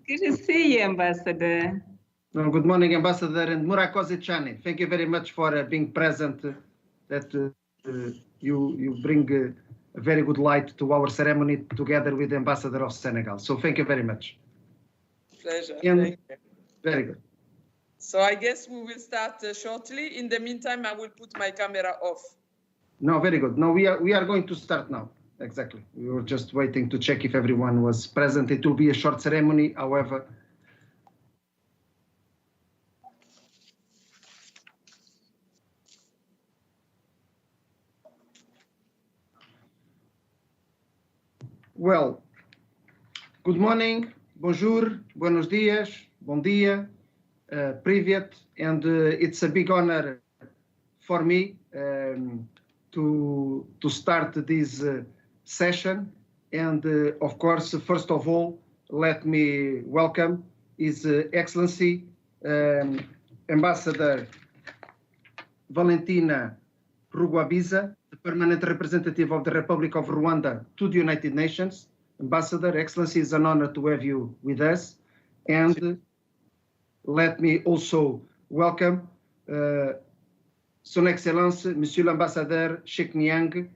Good to see you, Ambassador. Well, good morning, Ambassador, and Murakoze Chani. Thank you very much for being present. That you bring a very good light to our ceremony together with the Ambassador of Senegal. So thank you very much. Pleasure. And thank you. Very good. So I guess we will start shortly. In the meantime, I will put my camera off. No, very good. No, we are going to start now. Exactly. We were just waiting to check if everyone was present. It will be a short ceremony, however. Well, good morning, bonjour, buenos dias, bom dia, privyet, and it's a big honor for me to start this session. And of course, first of all, let me welcome His Excellency Ambassador Valentine Rugwabiza, the permanent representative of the Republic of Rwanda to the United Nations. Ambassador, Excellency, it's an honor to have you with us. And let me also welcome Son Excellence, Monsieur l'Ambassadeur Cheikh Niang,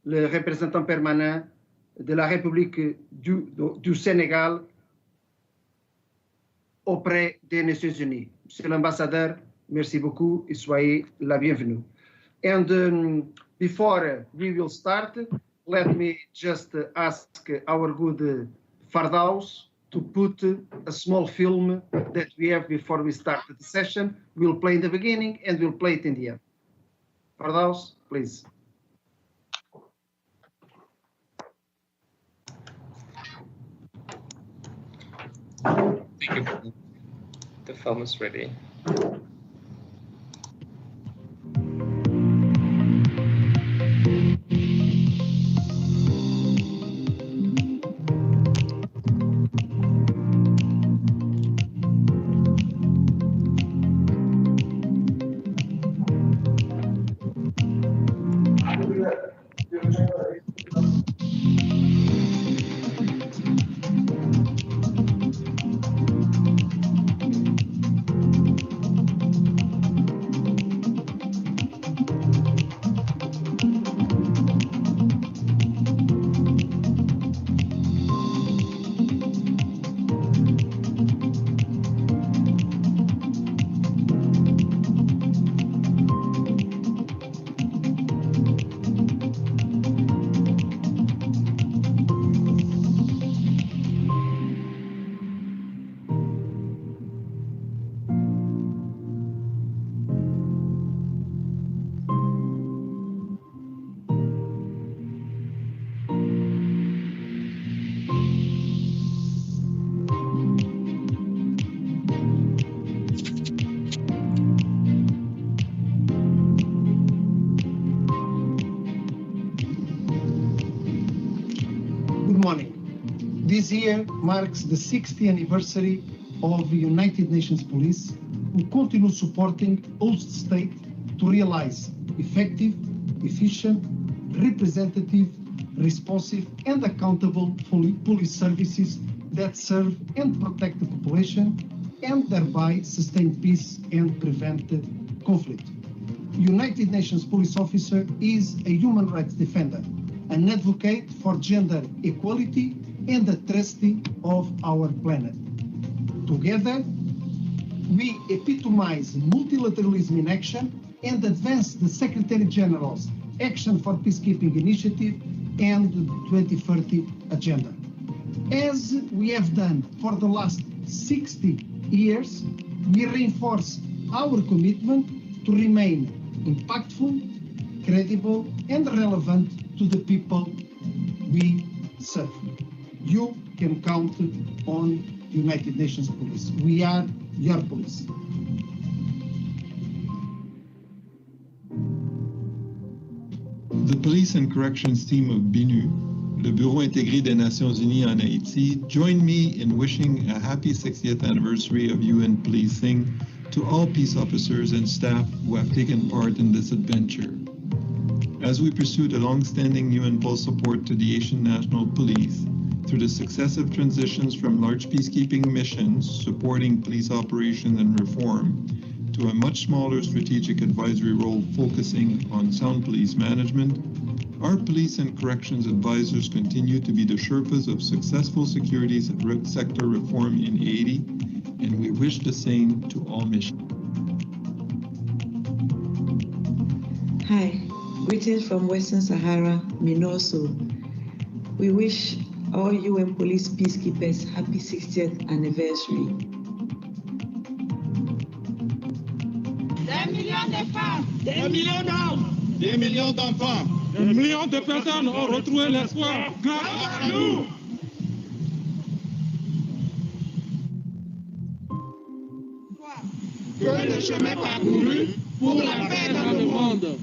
le représentant permanent de la République du Sénégal auprès des Nations Unies. Monsieur l'Ambassadeur, merci beaucoup et soyez la bienvenue. And before we will start, let me just ask our good Fardaus to put a small film that we have before we start the session. We'll play in the beginning and we'll play it in the end. Fardaus, please. Thank you. The film is ready. This year marks the 60th anniversary of the United Nations Police, who continue supporting host state to realize effective, efficient, representative, responsive, and accountable police services that serve and protect the population and thereby sustain peace and prevent conflict. United Nations police officer is a human rights defender, an advocate for gender equality, and a trustee of our planet. Together, we epitomize multilateralism in action and advance the Secretary General's Action for Peacekeeping Initiative and the 2030 Agenda. As we have done for the last 60 years, we reinforce our commitment to remain impactful, credible, and relevant to the people we serve. You can count on United Nations Police. We are your police. The Police and Corrections team of BINU, le Bureau intégré des Nations Unies en Haïti, join me in wishing a happy 60th anniversary of UN policing to all peace officers and staff who have taken part in this adventure. As we pursue the long-standing UNPOL support to the Haitian National Police, through the successive transitions from large peacekeeping missions supporting police operations and reform to a much smaller strategic advisory role focusing on sound police management, our police and corrections advisors continue to be the Sherpas of successful security sector reform in Haiti, and we wish the same to all missions. Hi, greetings from Western Sahara, Minoso. We wish all UN police peacekeepers happy 60th anniversary. Des millions de femmes, des millions d'hommes, des millions d'enfants, des millions de personnes ont retrouvé l'espoir grâce à nous. Que le chemin parcouru pour la paix dans le monde.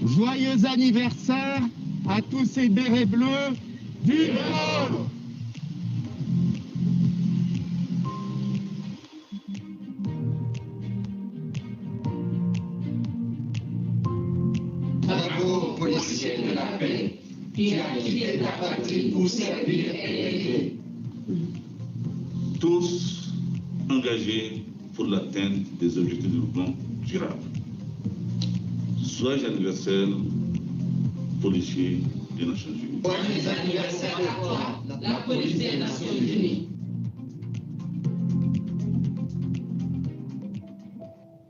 Joyeux anniversaire à tous ces bérets bleus du monde. Bravo, policiers de la paix, qui a quitté la patrie pour servir et aider. Tous engagés pour l'atteinte des objectifs de développement durable. Joyeux anniversaire, policiers des Nations Unies. Joyeux anniversaire à toi, la police des Nations Unies.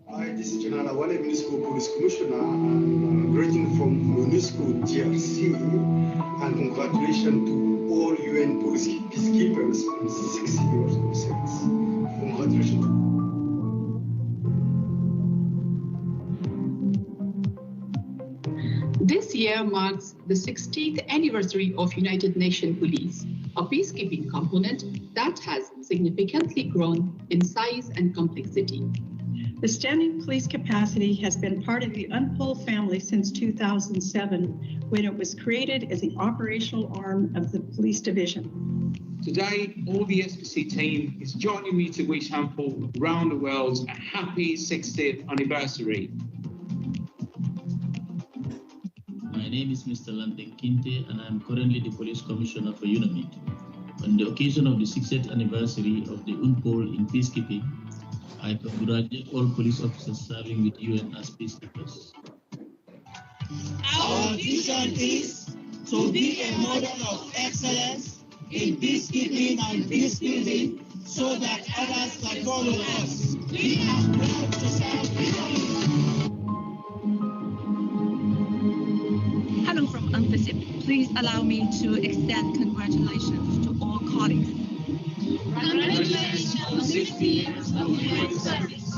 Hi, this is General Awale, Municipal Police Commissioner, and greeting from Municipal TRC, and congratulations to all UN police peacekeepers on 60 years of service. Congratulations. This year marks the 60th anniversary of United Nations Police, a peacekeeping component that has significantly grown in size and complexity. The standing police capacity has been part of the UNPOL family since 2007, when it was created as the operational arm of the police division. Today, all the SPC team is joining me to wish UNPOL around the world a happy 60th anniversary. My name is Mr. Lampen Kinte, and I'm currently the Police Commissioner for UNAMID. On the occasion of the 60th anniversary of the UNPOL in peacekeeping, I congratulate all police officers serving with UN as peacekeepers. Our vision is to be a model of excellence in peacekeeping and peacebuilding so that others can follow us. We are proud to serve with you. Hello from UNPOL. Please allow me to extend congratulations to all colleagues. Congratulations on 60 years of UN service.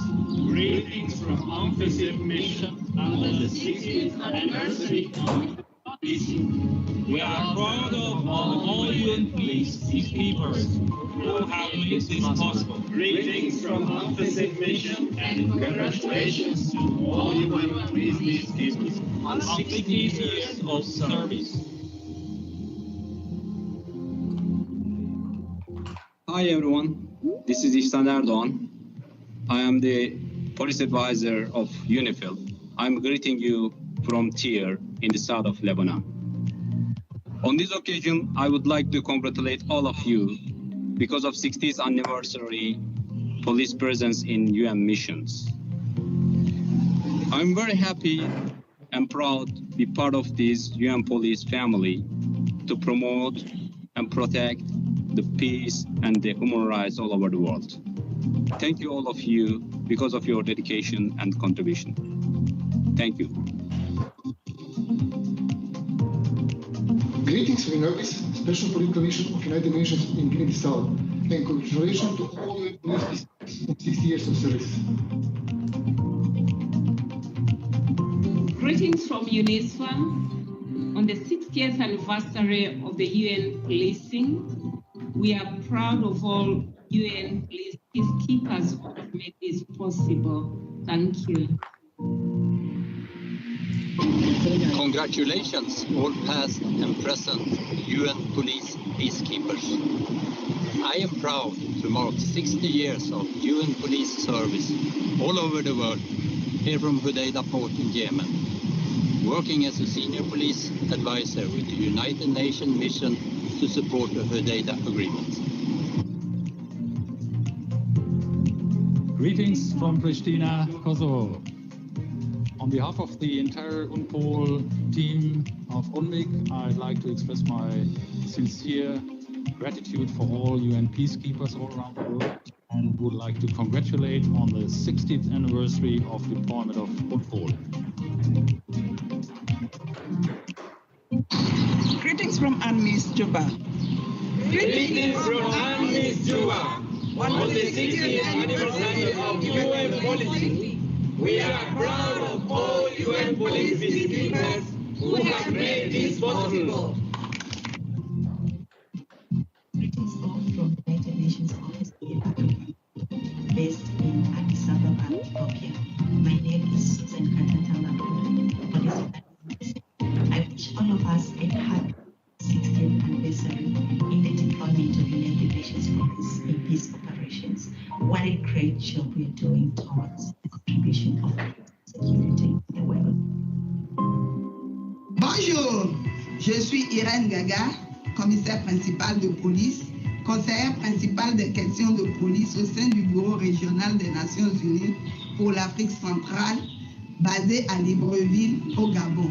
Greetings from UNPOL mission on the 60th anniversary of peacekeeping. We are proud of all UN police peacekeepers who have made this possible. Greetings from UNPOL mission and congratulations to all UN police peacekeepers on 60 years of service. Hi everyone, this is Ihsan Erdoğan. I am the police advisor of UNIFIL. I'm greeting you from Tyre in the south of Lebanon. On this occasion, I would like to congratulate all of you because of 60th anniversary police presence in UN missions. I'm very happy and proud to be part of this UN police family to promote and protect the peace and the human rights all over the world. Thank you all of you because of your dedication and contribution. Thank you. Greetings from UNOPIS, Special Police Commission of United Nations in Guinea-Bissau, and congratulations to all the police on 60 years of service. Greetings from UNISFA. On the 60th anniversary of the UN policing, we are proud of all UN police peacekeepers who have made this possible. Thank you. Congratulations, all past and present UN police peacekeepers. I am proud to mark 60 years of UN police service all over the world, here from Hodeida port in Yemen, working as a senior police advisor with the United Nations mission to support the Hudaydah Agreement. Greetings from Pristina, Kosovo. On behalf of the entire UNPOL team of UNMIC, I'd like to express my sincere gratitude for all UN peacekeepers all around the world and would like to congratulate on the 60th anniversary of deployment of UNPOL. Greetings from UNMISS Juba. Greetings from UNMISS Juba. On the 60th anniversary of UN policy, we are proud of all UN police peacekeepers who have made this possible. Greetings all from the United Nations Office in Africa, based in Addis Ababa, Ethiopia. My name is Susan Katatala. For this I wish all of us a happy 60th anniversary in the deployment of United Nations Police in peace operations. What a great job we are doing towards the contribution of security in the world. Bonjour, je suis Irène Gaga, commissaire principal de police, conseillère principale des questions de police au sein du Bureau régional des Nations Unies pour l'Afrique centrale, basé à Libreville, au Gabon.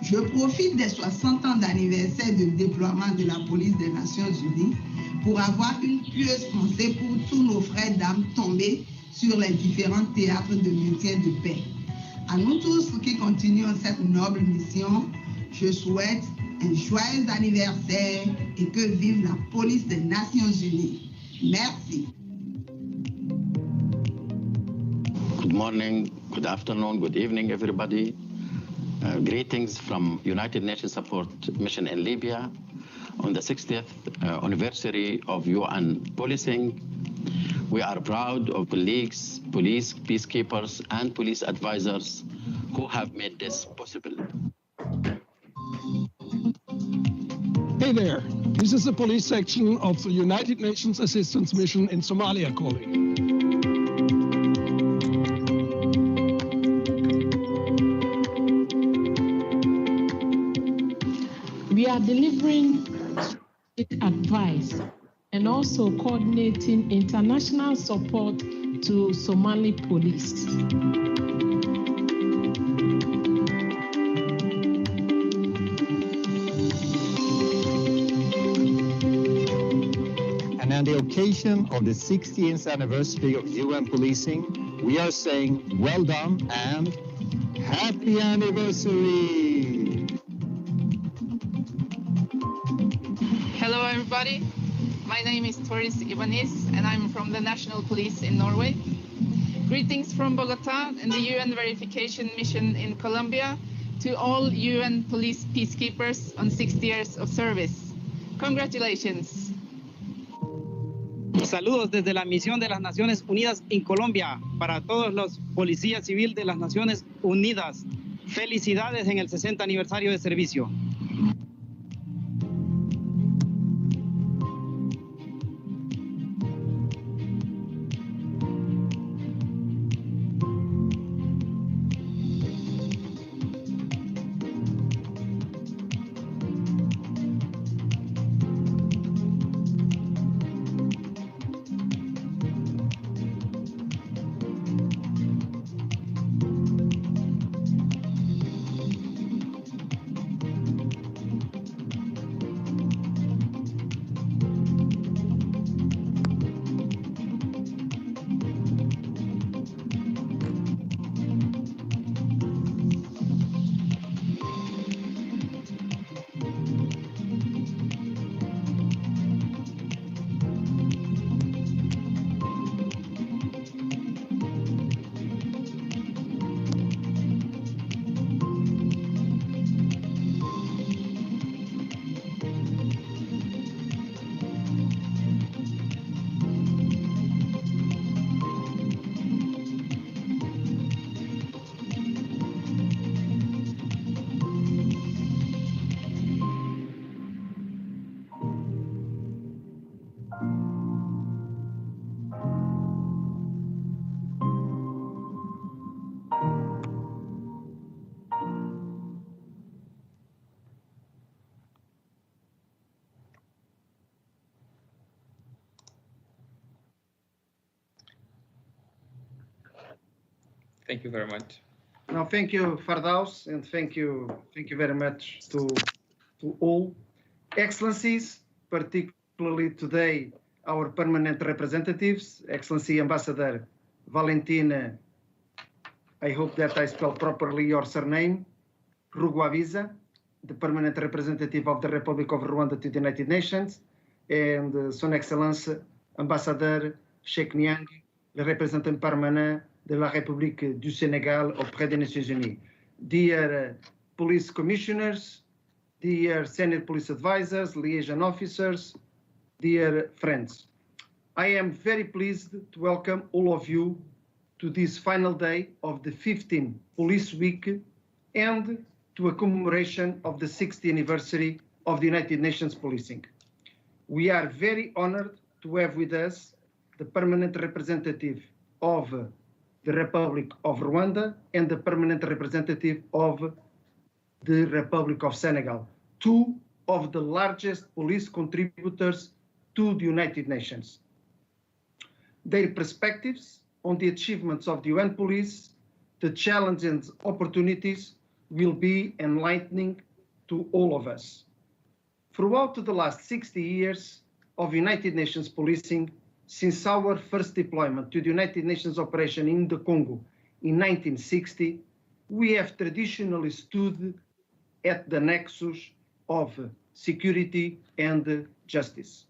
Je profite des 60 ans d'anniversaire du déploiement de la police des Nations Unies pour avoir une pieuse pensée pour tous nos frères d'âmes tombés sur les différents théâtres de maintien de paix. À nous tous qui continuons cette noble mission, je souhaite un joyeux anniversaire et que vive la police des Nations Unies. Merci. Good morning, good afternoon, good evening, everybody. Greetings from United Nations Support Mission in Libya on the 60th anniversary of UN policing. We are proud of colleagues, police, peacekeepers, and police advisors who have made this possible. Hey there, this is the police section of the United Nations Assistance Mission in Somalia calling. We are delivering advice and also coordinating international support to Somali police. And on the occasion of the 60th anniversary of UN policing, we are saying well done and happy anniversary! Hello everybody, my name is Toris Ibanez and I'm from the National Police in Norway. Greetings from Bogota and the UN Verification Mission in Colombia to all UN police peacekeepers on 60 years of service. Congratulations. Saludos desde la misión de las Naciones Unidas en Colombia para todos los policías civiles de las Naciones Unidas. Felicidades en el 60 aniversario de servicio. Thank you very much. No, thank you, Fardaus, and thank you very much to all. Excellencies, particularly today, our permanent representatives, Excellency Ambassador Valentine, I hope that I spell properly your surname, Rugwabiza, the permanent representative of the Republic of Rwanda to the United Nations, and Son Excellence Ambassadeur Cheikh Niang, le représentant permanent de la République du Sénégal auprès des Nations Unies. Dear police commissioners, dear senior police advisors, liaison officers, dear friends, I am very pleased to welcome all of you to this final day of the 15th Police Week and to a commemoration of the 60th anniversary of the United Nations Policing. We are very honored to have with us the permanent representative of the Republic of Rwanda and the permanent representative of the Republic of Senegal, two of the largest police contributors to the United Nations. Their perspectives on the achievements of the UN Police, the challenges and opportunities will be enlightening to all of us. Throughout the last 60 years of United Nations policing, since our first deployment to the United Nations operation in the Congo in 1960, we have traditionally stood at the nexus of security and justice.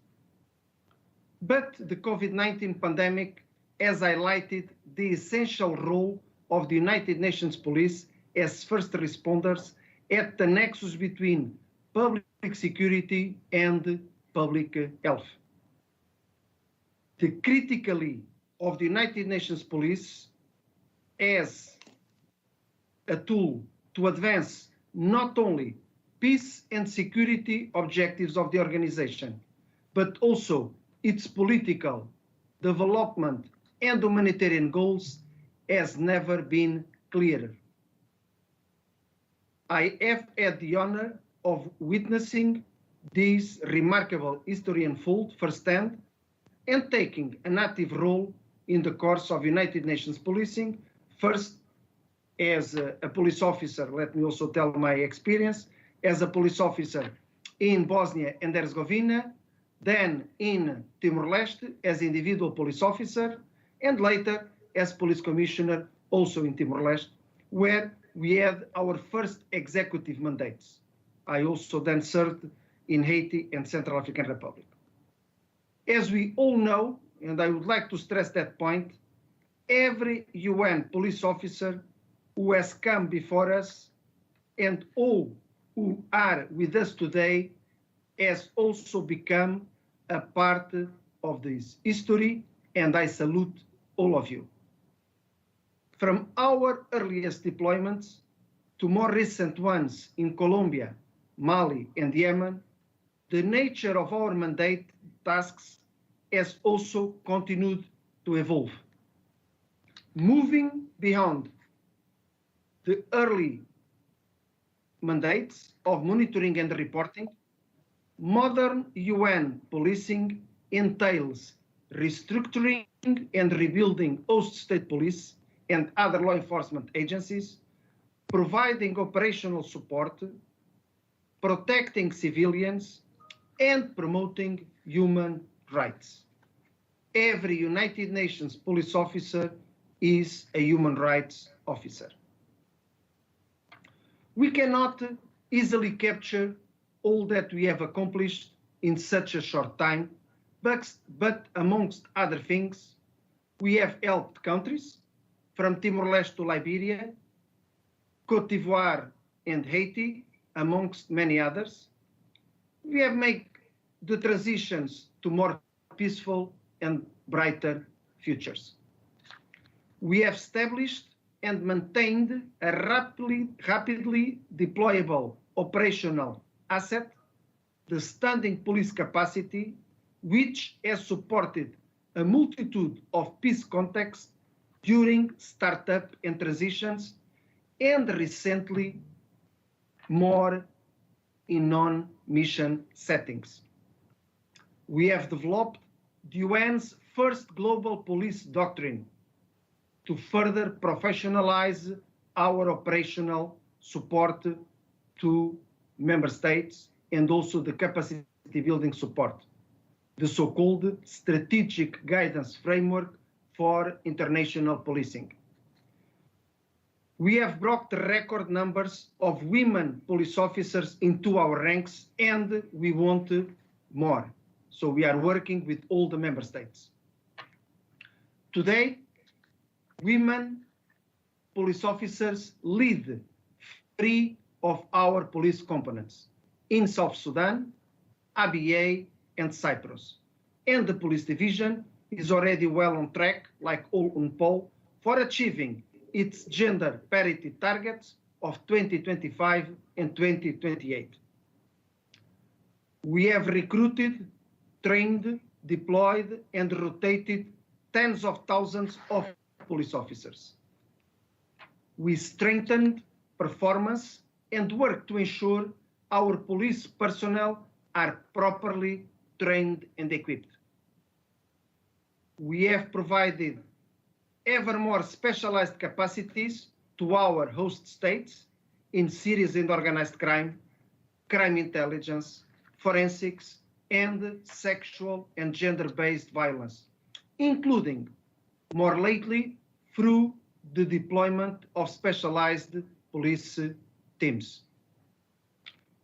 But the COVID-19 pandemic has highlighted the essential role of the United Nations Police as first responders at the nexus between public security and public health. The criticality of the United Nations Police as a tool to advance not only peace and security objectives of the organization, but also its political, development, and humanitarian goals has never been clearer. I have had the honor of witnessing this remarkable history unfold firsthand and taking an active role in the course of United Nations policing, first as a police officer, let me also tell my experience, as a police officer in Bosnia and Herzegovina, then in Timor-Leste as individual police officer, and later as police commissioner also in Timor-Leste, where we had our first executive mandates. I also then served in Haiti and Central African Republic. As we all know, and I would like to stress that point, every UN police officer who has come before us and all who are with us today has also become a part of this history, and I salute all of you. From our earliest deployments to more recent ones in Colombia, Mali, and Yemen, the nature of our mandate tasks has also continued to evolve. Moving beyond the early mandates of monitoring and reporting, modern UN policing entails restructuring and rebuilding host state police and other law enforcement agencies, providing operational support, protecting civilians, and promoting human rights. Every United Nations police officer is a human rights officer. We cannot easily capture all that we have accomplished in such a short time, but amongst other things, we have helped countries from Timor-Leste to Liberia, Cote d'Ivoire and Haiti, amongst many others. We have made the transitions to more peaceful and brighter futures. We have established and maintained a rapidly deployable operational asset, the standing police capacity, which has supported a multitude of peace contexts during startup and transitions, and recently more in non-mission settings. We have developed the UN's first global police doctrine to further professionalize our operational support to member states and also the capacity building support, the so-called strategic guidance framework for international policing. We have brought the record numbers of women police officers into our ranks, and we want more. So we are working with all the member states. Today, women police officers lead 3 of our police components in South Sudan, ABA, and Cyprus. And the police division is already well on track, like all UNPOL, for achieving its gender parity targets of 2025 and 2028. We have recruited, trained, deployed, and rotated tens of thousands of police officers. We strengthened performance and work to ensure our police personnel are properly trained and equipped. We have provided ever more specialized capacities to our host states in serious and organized crime, crime intelligence, forensics, and sexual and gender-based violence, including, more lately, through the deployment of specialized police teams.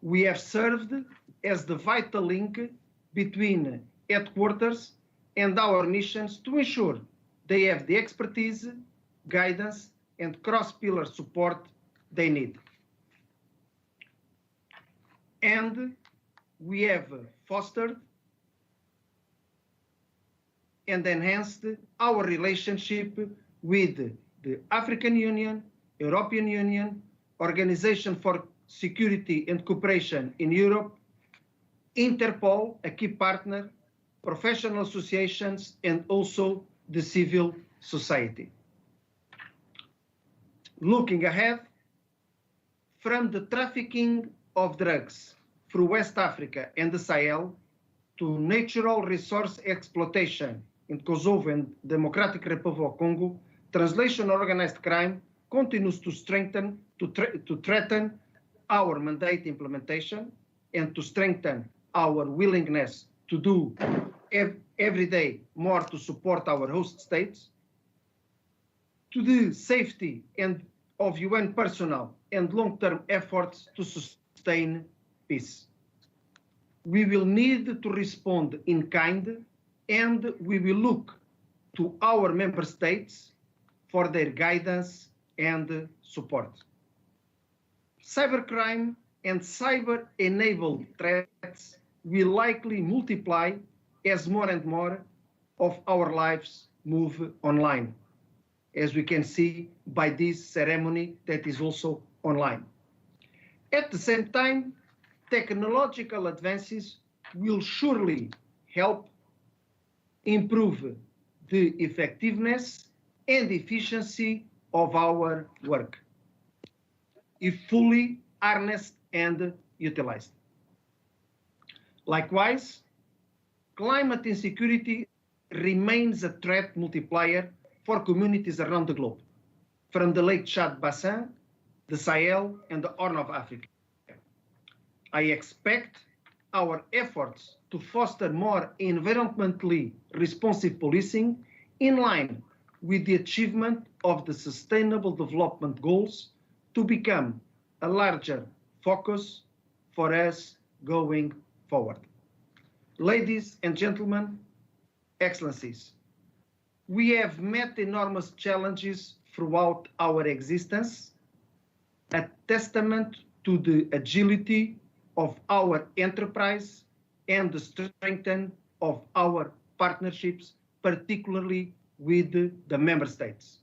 We have served as the vital link between headquarters and our missions to ensure they have the expertise, guidance, and cross-pillar support they need. And we have fostered and enhanced our relationship with the African Union, European Union, Organization for Security and Cooperation in Europe, Interpol, a key partner, professional associations, and also the civil society. Looking ahead, from the trafficking of drugs through West Africa and the Sahel to natural resource exploitation in Kosovo and Democratic Republic of Congo, translation organized crime continues to strengthen, to threaten our mandate implementation and to strengthen our willingness to do every day more to support our host states, to the safety and of UN personnel and long-term efforts to sustain peace. We will need to respond in kind, and we will look to our member states for their guidance and support. Cybercrime and cyber-enabled threats will likely multiply as more and more of our lives move online, as we can see by this ceremony that is also online. At the same time, technological advances will surely help improve the effectiveness and efficiency of our work, if fully harnessed and utilized. Likewise, climate insecurity remains a threat multiplier for communities around the globe, from the Lake Chad Basin, the Sahel, and the Horn of Africa. I expect our efforts to foster more environmentally responsive policing in line with the achievement of the Sustainable Development Goals to become a larger focus for us going forward. Ladies and gentlemen, excellencies, we have met enormous challenges throughout our existence, a testament to the agility of our enterprise and the strength of our partnerships, particularly with the member states.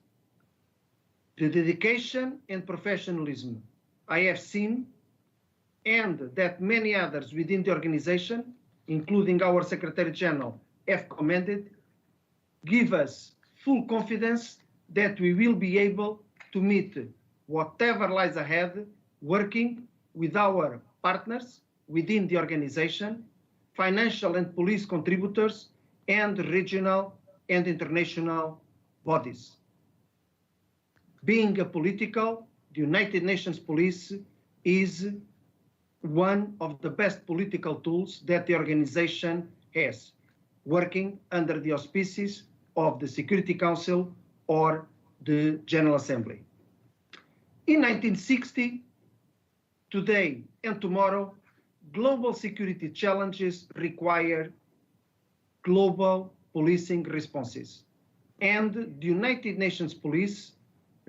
The dedication and professionalism I have seen, and that many others within the organization, including our Secretary General, have commended, give us full confidence that we will be able to meet whatever lies ahead, working with our partners within the organization, financial and police contributors, and regional and international bodies. Being apolitical, the United Nations Police is one of the best political tools that the organization has, working under the auspices of the Security Council or the General Assembly. In 1960, today and tomorrow, global security challenges require global policing responses. And the United Nations Police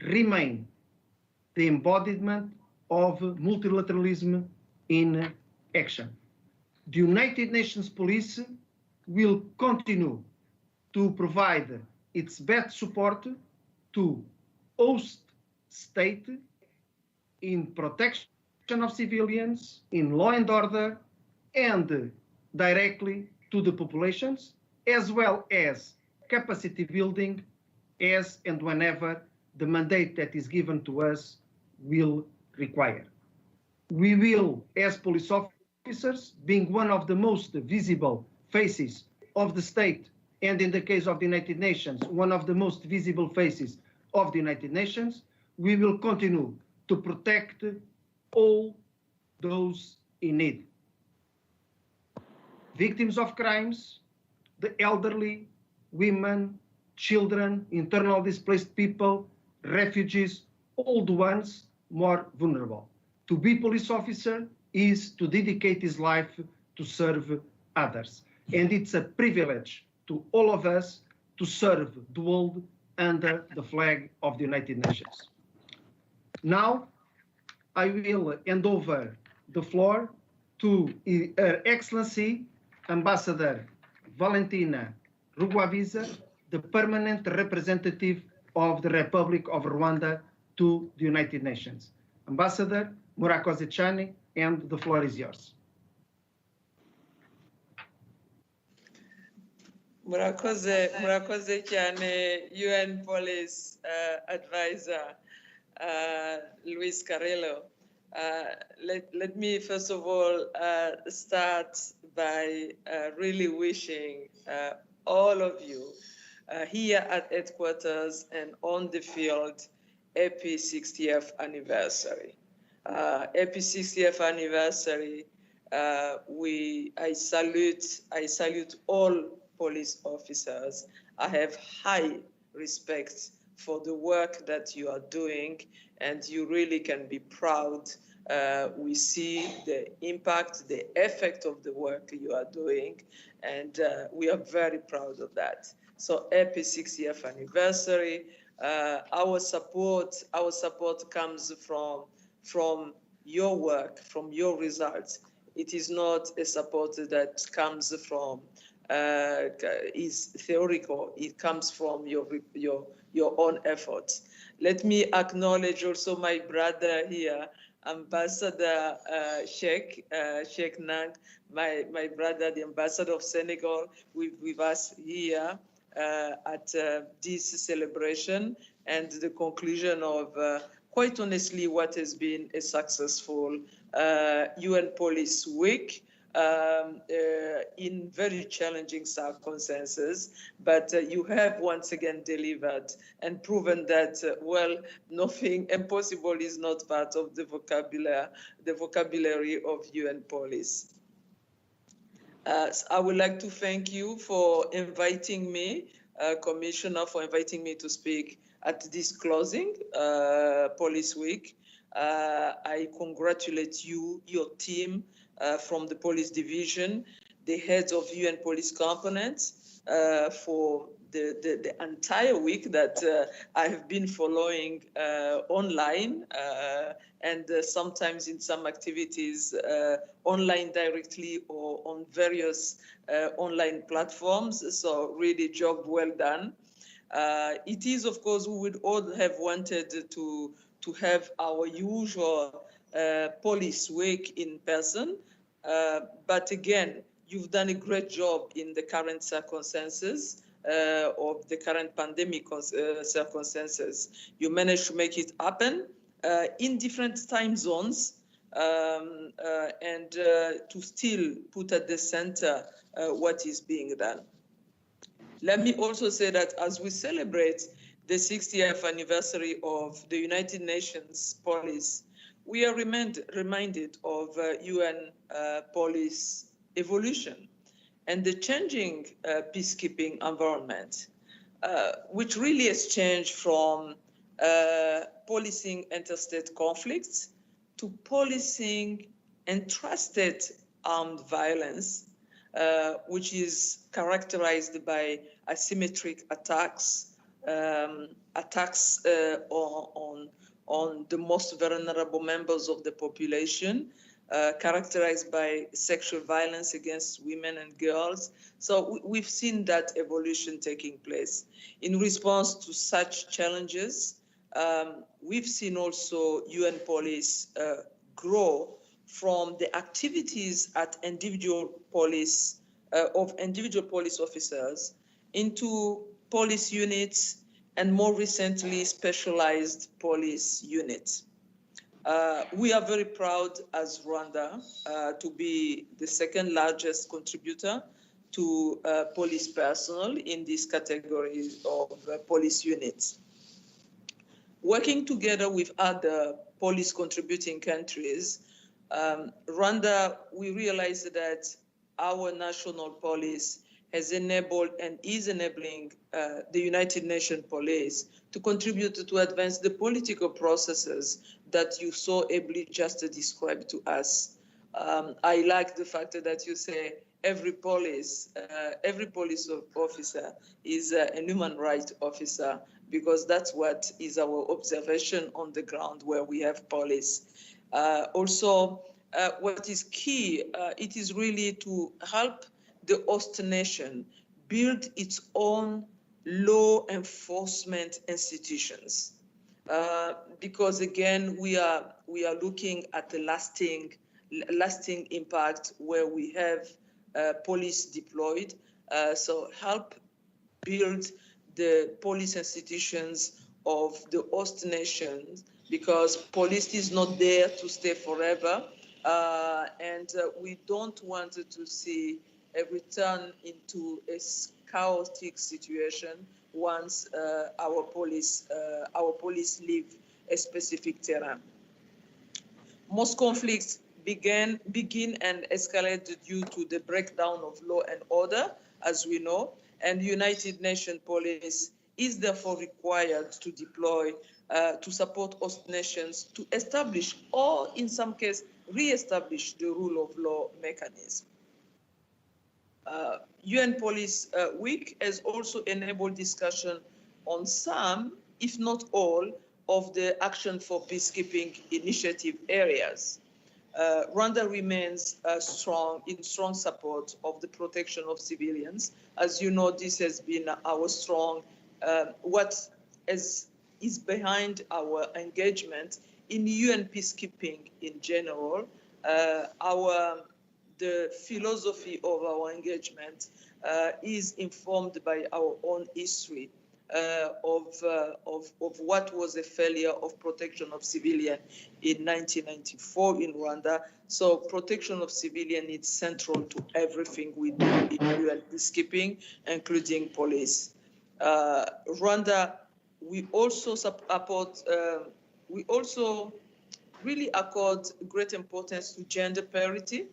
remain the embodiment of multilateralism in action. The United Nations Police will continue to provide its best support to host state in protection of civilians, in law and order, and directly to the populations, as well as capacity building as and whenever the mandate that is given to us will require. We will, as police officers, being one of the most visible faces of the state, and in the case of the United Nations, one of the most visible faces of the United Nations, we will continue to protect all those in need. Victims of crimes, the elderly, women, children, internally displaced people, refugees, all the ones more vulnerable. To be police officer is to dedicate his life to serve others. And it's a privilege to all of us to serve the world under the flag of the United Nations. Now, I will hand over the floor to Her Excellency Ambassador Valentine Rugwabiza, the permanent representative of the Republic of Rwanda to the United Nations. Ambassador Murakoze Chani, and the floor is yours. Murakoze cyane UN Police Advisor Luís Carrilho. Let me first of all start by really wishing all of you here at headquarters and on the field happy 60th anniversary. Happy 60th anniversary. I salute all police officers. I have high respect for the work that you are doing, and you really can be proud. We see the impact, the effect of the work you are doing, and we are very proud of that. So happy 60th anniversary. Our support comes from your work, from your results. It is not a support that comes from is theoretical. It comes from your own efforts. Let me acknowledge also my brother here, Ambassador Cheikh Niang, my brother, the ambassador of Senegal, with us here at this celebration and the conclusion of, quite honestly, what has been a successful UN Police Week. In very challenging circumstances, but you have once again delivered and proven that, well, nothing impossible is not part of the vocabulary of UN Police. I would like to thank you for inviting me, Commissioner, for inviting me to speak at this closing Police Week. I congratulate you, your team, from the police division, the heads of UN police components for the entire week that I have been following online and sometimes in some activities online directly or on various online platforms. So really job well done. It is, of course, we would all have wanted to have our usual police week in person. But again, you've done a great job in the current circumstances of the current pandemic circumstances. You managed to make it happen in different time zones and to still put at the center what is being done. Let me also say that as we celebrate the 60th anniversary of the United Nations Police, we are reminded of UN police evolution and the changing peacekeeping environment, which really has changed from policing interstate conflicts to policing entrusted armed violence, which is characterized by asymmetric attacks, on the most vulnerable members of the population, characterized by sexual violence against women and girls. So we've seen that evolution taking place. In response to such challenges, we've seen also UN police grow from the activities at individual police officers into police units, and more recently, specialized police units. We are very proud as Rwanda to be the second largest contributor to police personnel in this category of police units. Working together with other police contributing countries, Rwanda, we realized that our national police has enabled and is enabling the United Nations Police to contribute to advance the political processes that you so ably just described to us. I like the fact that you say every police officer is a human rights officer, because that's what is our observation on the ground where we have police. Also, what is key, it is really to help the host nation build its own law enforcement institutions, because again we are looking at the lasting impact where we have police deployed. So help build the police institutions of the host nations, because police is not there to stay forever, and we don't want to see a return into a chaotic situation once our police leave a specific terrain. Most conflicts begin and escalate due to the breakdown of law and order, as we know, and United Nations Police is therefore required to deploy to support host nations to establish, or in some cases, re-establish the rule of law mechanism. UN Police Week has also enabled discussion on some, if not all, of the Action for Peacekeeping Initiative areas. Rwanda remains in strong support of the protection of civilians. As you know, this has been our strong, is behind our engagement in UN peacekeeping in general. The philosophy of our engagement is informed by our own history of what was a failure of protection of civilian in 1994 in Rwanda. So protection of civilian is central to everything we do in UN peacekeeping, including police. Rwanda, we also support, we also really accord great importance to gender parity.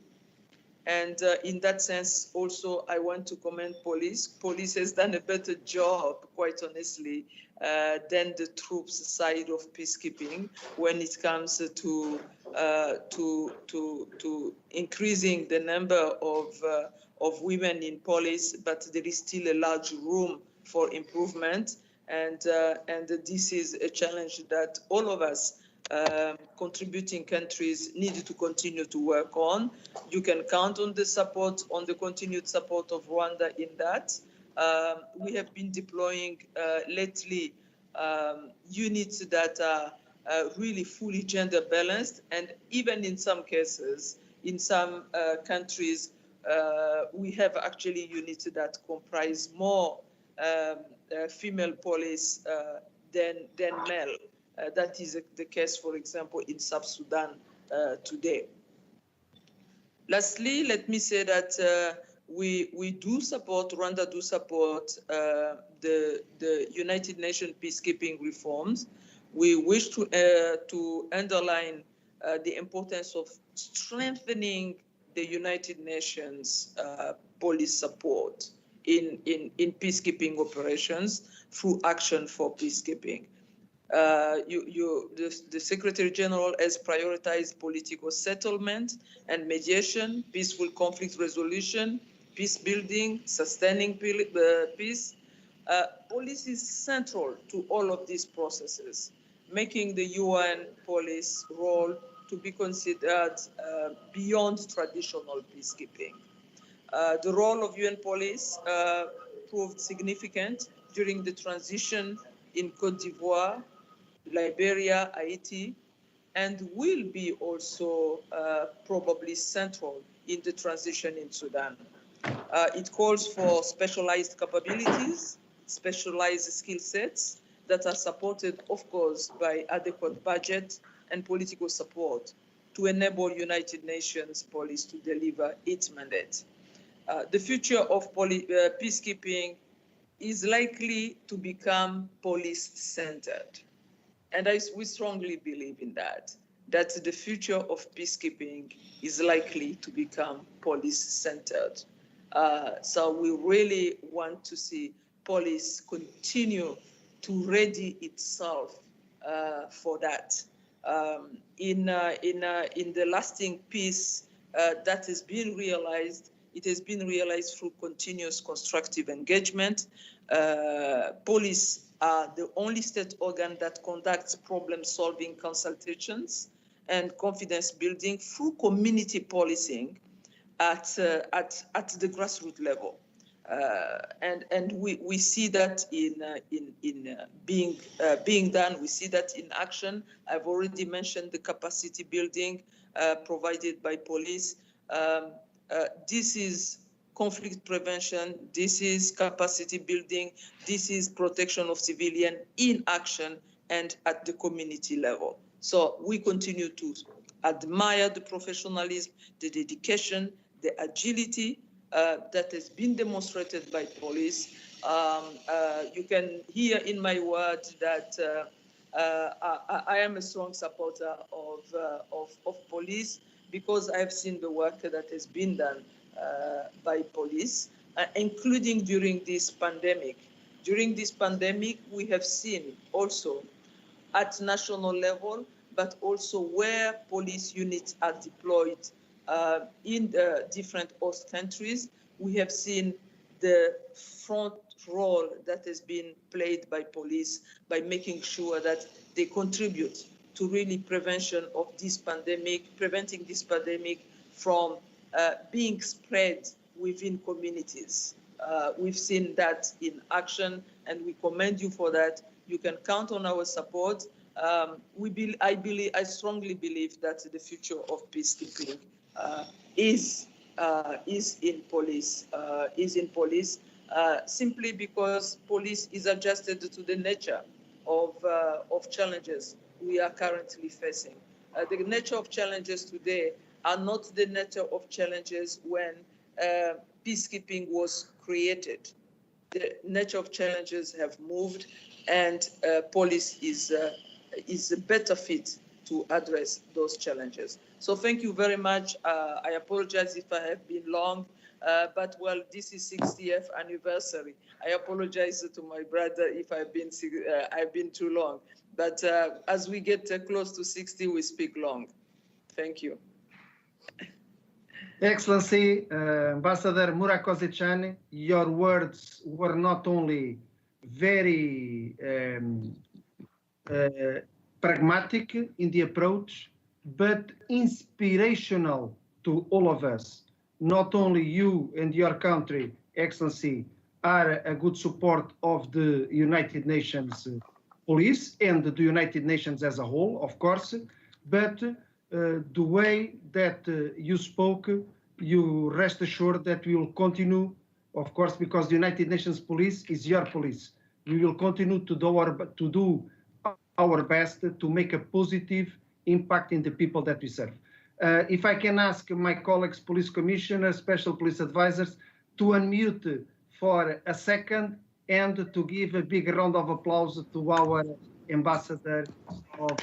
And in that sense, also, I want to commend police. Police has done a better job, quite honestly, than the troops side of peacekeeping when it comes to increasing the number of women in police, but there is still a large room for improvement. And this is a challenge that all of us contributing countries need to continue to work on. You can count on the support, on the continued support of Rwanda in that. We have been deploying lately units that are really fully gender balanced, and even in some cases, in some countries, we have actually units that comprise more female police than male. That is the case, for example, in South Sudan today. Lastly, let me say that we do support, Rwanda do support the United Nations peacekeeping reforms, we wish to underline the importance of strengthening the United Nations police support in peacekeeping operations through action for peacekeeping. The Secretary General has prioritized political settlement and mediation, peaceful conflict resolution, peace building, sustaining peace. Police is central to all of these processes, making the UN police role to be considered beyond traditional peacekeeping. The role of UN police proved significant during the transition in Côte d'Ivoire, Liberia, Haiti, and will be also probably central in the transition in Sudan. It calls for specialized capabilities, specialized skill sets that are supported, of course, by adequate budget and political support to enable United Nations police to deliver its mandate. The future of peacekeeping is likely to become police-centered. And we strongly believe in that the future of peacekeeping is likely to become police-centered. So we really want to see police continue to ready itself for that. In the lasting peace that has been realized, it has been realized through continuous constructive engagement. Police are the only state organ that conducts problem-solving consultations and confidence building through community policing at the grassroots level. And we see that in being done. We see that in action. I've already mentioned the capacity building provided by police. This is conflict prevention. This is capacity building. This is protection of civilian in action and at the community level. So we continue to admire the professionalism, the dedication, the agility that has been demonstrated by police. You can hear in my words that I am a strong supporter of police because I've seen the work that has been done by police, including during this pandemic. During this pandemic, we have seen also at national level, but also where police units are deployed in the different host countries, we have seen the front role that has been played by police by making sure that they contribute to really prevention of this pandemic, preventing this pandemic from being spread within communities. We've seen that in action, and we commend you for that. You can count on our support. I strongly believe that the future of peacekeeping is in police. Simply because police is adjusted to the nature of challenges we are currently facing. The nature of challenges today are not the nature of challenges when peacekeeping was created. The nature of challenges have moved, and police is a better fit to address those challenges. So thank you very much. I apologize if I have been long, but well, this is 60th anniversary. I apologize to my brother if I've been too long. But as we get close to 60, we speak long. Thank you. Excellency, Ambassador Murakozichan, your words were not only very pragmatic in the approach, but inspirational to all of us. Not only you and your country, Excellency, are a good support of the United Nations police and the United Nations as a whole, of course, but the way that you spoke, you rest assured that we will continue, of course, because the United Nations police is your police. We will continue to do our best to make a positive impact in the people that we serve. If I can ask my colleagues, police commissioners, special police advisors, to unmute for a second and to give a big round of applause to our ambassador of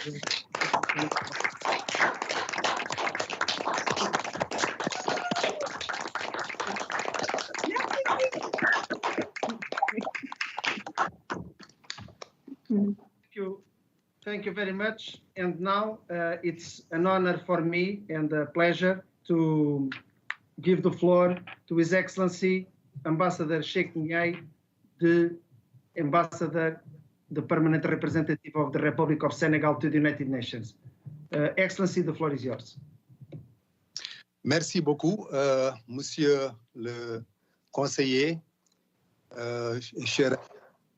Thank you very much. And now it's an honor for me and a pleasure to give the floor to His Excellency Ambassador Cheikh Niang, the Ambassador, the Permanent Representative of the Republic of Senegal to the United Nations. Excellency, the floor is yours. Merci beaucoup, Monsieur le conseiller, cher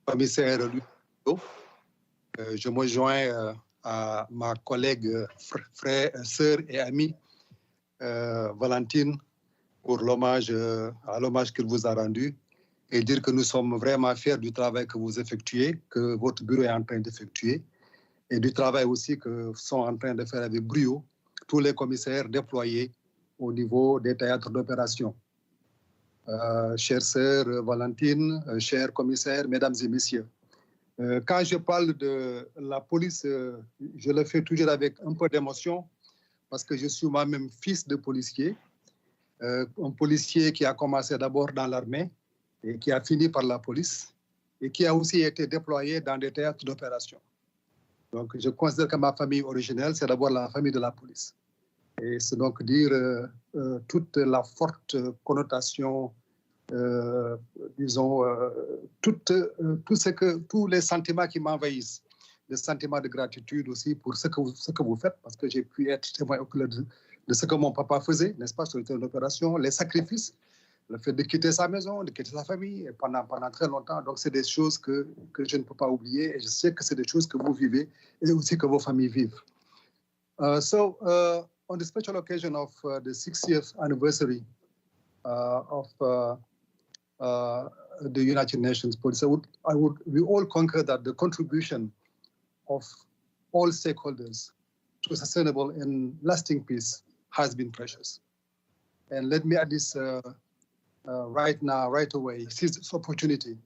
commissaire Luís. Je me joins à ma collègue, frère, sœur et amie Valentine pour l'hommage qu'il vous a rendu et dire que nous sommes vraiment fiers du travail que vous effectuez, que votre bureau est en train d'effectuer et du travail aussi que sont en train de faire avec brio tous les commissaires déployés au niveau des théâtres d'opération. Chère sœur Valentine, chers commissaires, mesdames et messieurs, quand je parle de la police, je le fais toujours avec un peu d'émotion parce que je suis moi-même fils de policier, un policier qui a commencé d'abord dans l'armée et qui a fini par la police et qui a aussi été déployé dans des théâtres d'opération. Donc je considère que ma famille originelle, c'est d'abord la famille de la police. Et c'est donc dire toute la forte connotation, disons, tous les sentiments qui m'envahissent, les sentiments de gratitude aussi pour ce que vous faites, parce que j'ai pu être témoin oculaire de ce que mon papa faisait, n'est-ce pas, sur le terrain d'opération, les sacrifices, le fait de quitter sa maison, de quitter sa famille pendant très longtemps. Donc, c'est des choses que je ne peux pas oublier et je sais que c'est des choses que vous vivez et aussi que vos familles vivent. On the special occasion of the 60th anniversary of the United Nations Police, we all concur that the contribution of all stakeholders to sustainable and lasting peace has been precious. And let me add this right now, right away, seize this opportunity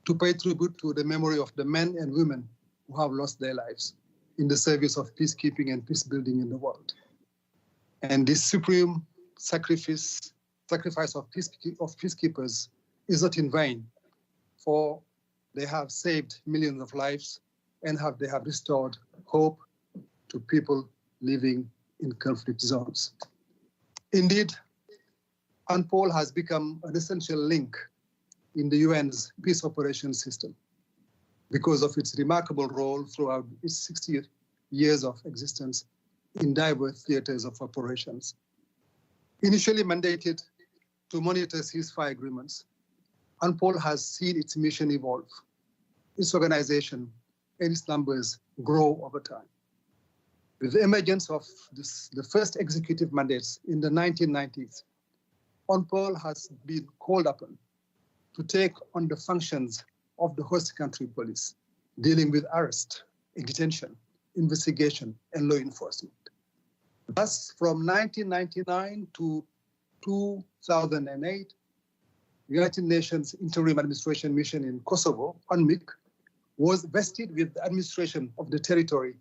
to pay tribute to the memory of the men and women who have lost their lives in the service of peacekeeping and peace building in the world. And this supreme sacrifice of peacekeepers is not in vain, for they have saved millions of lives and they have restored hope to people living in conflict zones. Indeed, UNPOL has become an essential link in the UN's peace operations system because of its remarkable role throughout its 60 years of existence in diverse theaters of operations. Initially mandated to monitor ceasefire agreements, UNPOL has seen its mission evolve, its organization and its numbers grow over time. With the emergence of the first executive mandates in the 1990s, UNPOL has been called upon to take on the functions of the host country police, dealing with arrest, detention, investigation, and law enforcement. Thus, from 1999 to 2008, United Nations Interim Administration Mission in Kosovo, UNMIC, was vested with the administration of the territory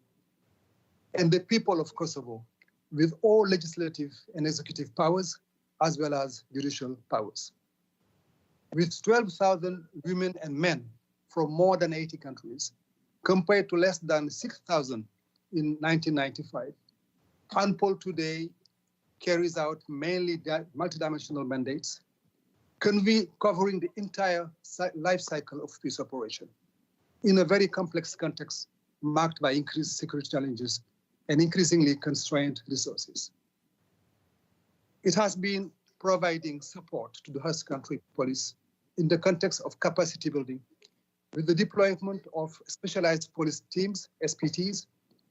and the people of Kosovo with all legislative and executive powers, as well as judicial powers. With 12,000 women and men from more than 80 countries, compared to less than 6,000 in 1995, UNPOL today carries out mainly multidimensional mandates, covering the entire life cycle of peace operation in a very complex context marked by increased security challenges and increasingly constrained resources. It has been providing support to the host country police in the context of capacity building with the deployment of specialized police teams, SPTs,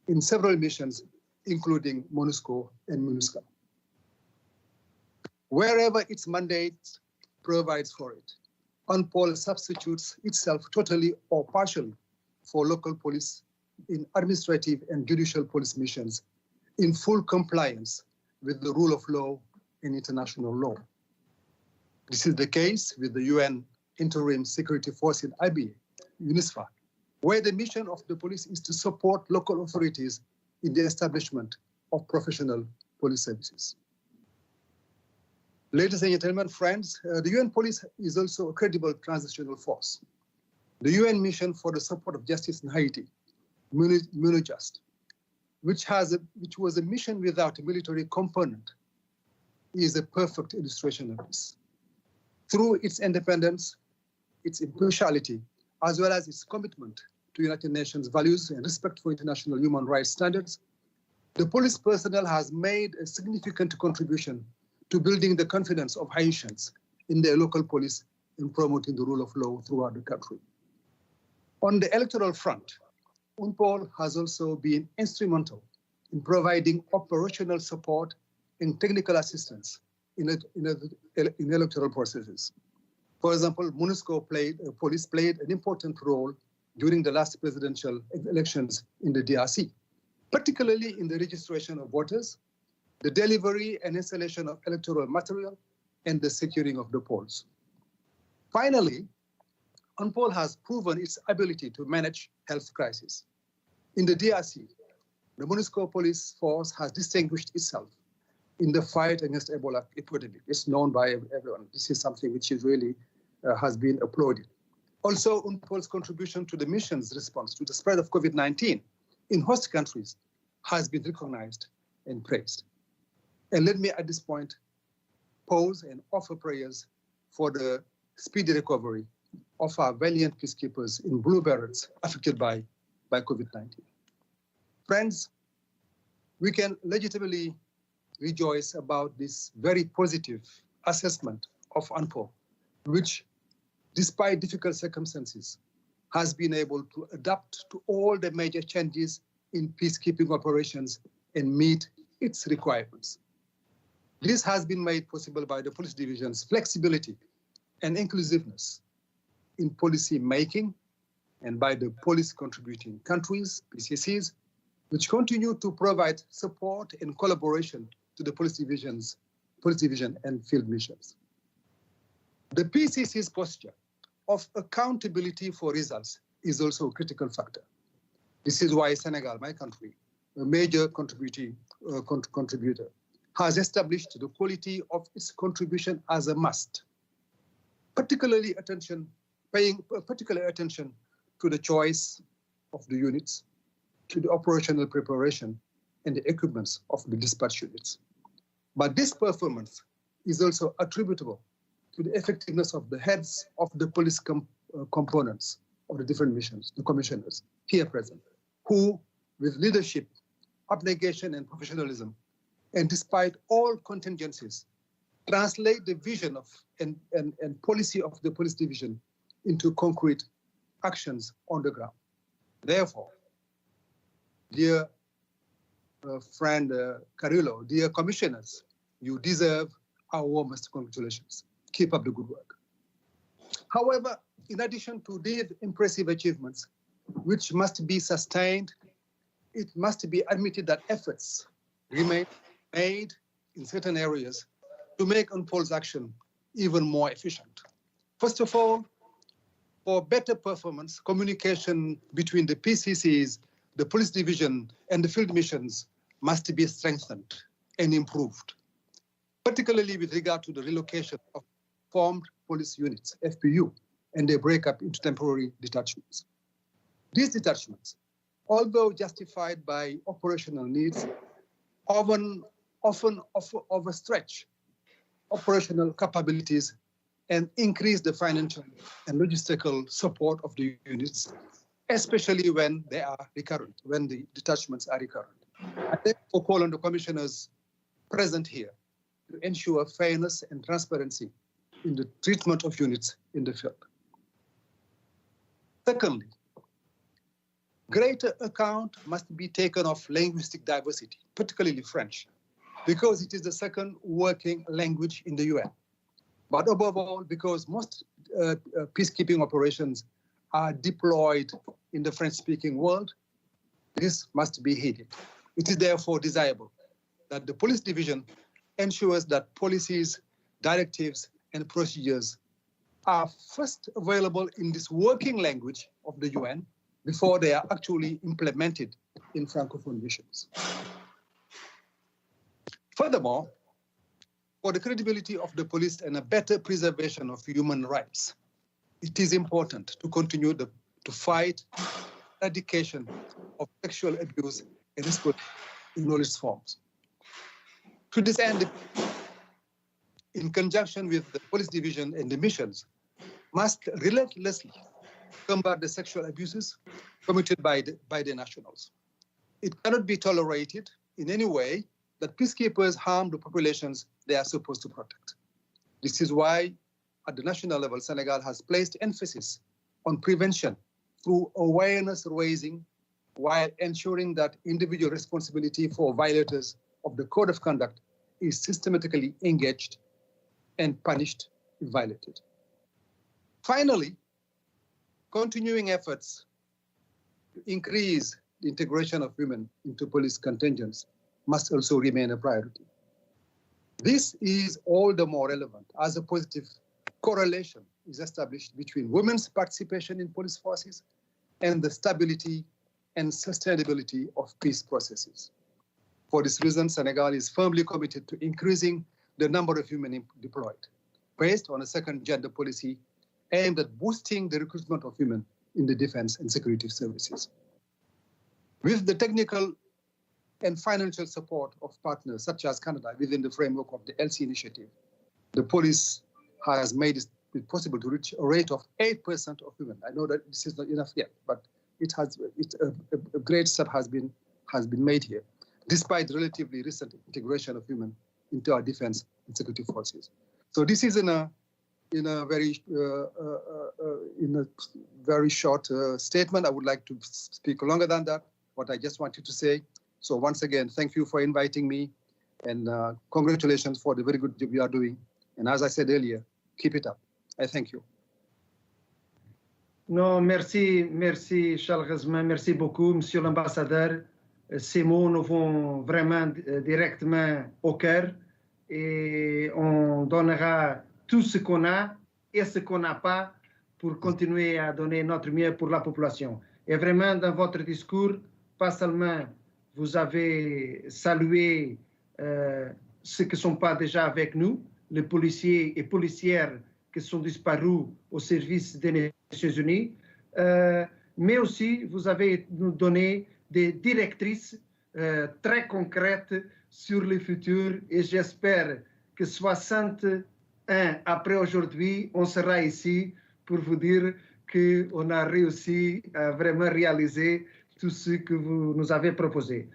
in several missions, including MONUSCO and MINUSCA. Wherever its mandate provides for it, UNPOL substitutes itself totally or partially for local police in administrative and judicial police missions in full compliance with the rule of law and international law. This is the case with the UN interim security force in IBA, UNISFA, where the mission of the police is to support local authorities in the establishment of professional police services. Ladies and gentlemen, friends, the UN police is also a credible transitional force. The UN mission for the support of justice in Haiti, MUNIJUST, which was a mission without a military component, is a perfect illustration of this. Through its independence, its impartiality, as well as its commitment to United Nations values and respect for international human rights standards, the police personnel has made a significant contribution to building the confidence of Haitians in their local police in promoting the rule of law throughout the country. On the electoral front, UNPOL has also been instrumental in providing operational support and technical assistance in electoral processes. For example, police played an important role during the last presidential elections in the DRC, particularly in the registration of voters, the delivery and installation of electoral material, and the securing of the polls. Finally, UNPOL has proven its ability to manage health crises. In the DRC, the MONUSCO police force has distinguished itself in the fight against Ebola epidemic. It's known by everyone. This is something which is really has been applauded. Also, UNPOL's contribution to the mission's response to the spread of COVID-19 in host countries has been recognized and praised. And let me at this point pause and offer prayers for the speedy recovery of our valiant peacekeepers in blue berets affected by COVID-19. Friends, we can legitimately rejoice about this very positive assessment of UNPOL, which, despite difficult circumstances, has been able to adapt to all the major changes in peacekeeping operations and meet its requirements. This has been made possible by the police division's flexibility and inclusiveness in policy making and by the police contributing countries, PCCs, which continue to provide support and collaboration to the police division and field missions. The PCC's posture of accountability for results is also a critical factor. This is why Senegal, my country, a major contributor, has established the quality of its contribution as a must, paying particular attention to the choice of the units, to the operational preparation and the equipments of the dispatch units. But this performance is also attributable to the effectiveness of the heads of the police components of the different missions, the commissioners here present, who, with leadership, abnegation, and professionalism, and despite all contingencies, translate the vision of and policy of the police division into concrete actions on the ground. Therefore, dear friend Carrillo, dear commissioners, you deserve our warmest congratulations. Keep up the good work. However, in addition to these impressive achievements, which must be sustained, it must be admitted that efforts remain made in certain areas to make UNPOL's action even more efficient. First of all, for better performance, communication between the PCCs, the police division, and the field missions must be strengthened and improved, particularly with regard to the relocation of formed police units, FPU, and their breakup into temporary detachments. These detachments, although justified by operational needs, often overstretch operational capabilities and increase the financial and logistical support of the units, especially when they are recurrent, when the detachments are recurrent. I therefore call on the commissioners present here to ensure fairness and transparency in the treatment of units in the field. Secondly, greater account must be taken of linguistic diversity, particularly French, because it is the second working language in the UN. But above all, because most peacekeeping operations are deployed in the French-speaking world, this must be heeded. It is therefore desirable that the police division ensures that policies, directives, and procedures are first available in this working language of the UN before they are actually implemented in Francophone missions. Furthermore, for the credibility of the police and a better preservation of human rights, it is important to continue to fight eradication of sexual abuse and exploitation in all its forms. To this end, in conjunction with the police division and the missions, must relentlessly combat the sexual abuses committed by the nationals. It cannot be tolerated in any way that peacekeepers harm the populations they are supposed to protect. This is why, at the national level, Senegal has placed emphasis on prevention through awareness raising, while ensuring that individual responsibility for violators of the code of conduct is systematically engaged and punished if violated. Finally, continuing efforts to increase the integration of women into police contingents must also remain a priority. This is all the more relevant as a positive correlation is established between women's participation in police forces and the stability and sustainability of peace processes. For this reason, Senegal is firmly committed to increasing the number of women deployed, based on a second gender policy aimed at boosting the recruitment of women in the defense and security services. With the technical and financial support of partners such as Canada within the framework of the LC initiative, the police has made it possible to reach a rate of 8% of women. I know that this is not enough yet, but a great step has been made here, despite relatively recent integration of women into our defense and security forces. So this is in a very short statement. I would like to speak longer than that, what I just wanted to say. So once again, thank you for inviting me, and congratulations for the very good job you are doing. And as I said earlier, keep it up. I thank you. Non, merci Charles Razman, merci beaucoup, Monsieur l'Ambassadeur. Ces mots nous vont vraiment directement au cœur, et on donnera tout ce qu'on a et ce qu'on n'a pas pour continuer à donner notre mieux pour la population. Et vraiment, dans votre discours, pas seulement vous avez salué ceux qui ne sont pas déjà avec nous, les policiers et policières qui sont disparus au service des Nations Unies, mais aussi vous avez nous donné des directrices très concrètes sur le futur, et j'espère que 61 après aujourd'hui, on sera ici pour vous dire qu'on a réussi à vraiment réaliser tout ce que vous nous avez proposé.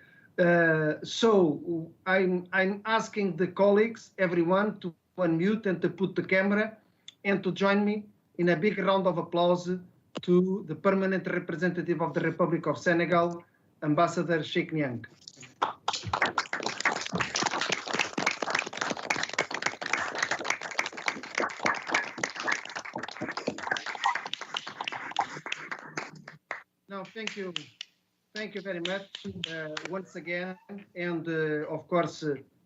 So I'm asking the colleagues, everyone, to unmute and to put the camera and to join me in a big round of applause to the permanent representative of the Republic of Senegal, Ambassador Cheikh Niang. No, thank you. Thank you very much once again. And of course,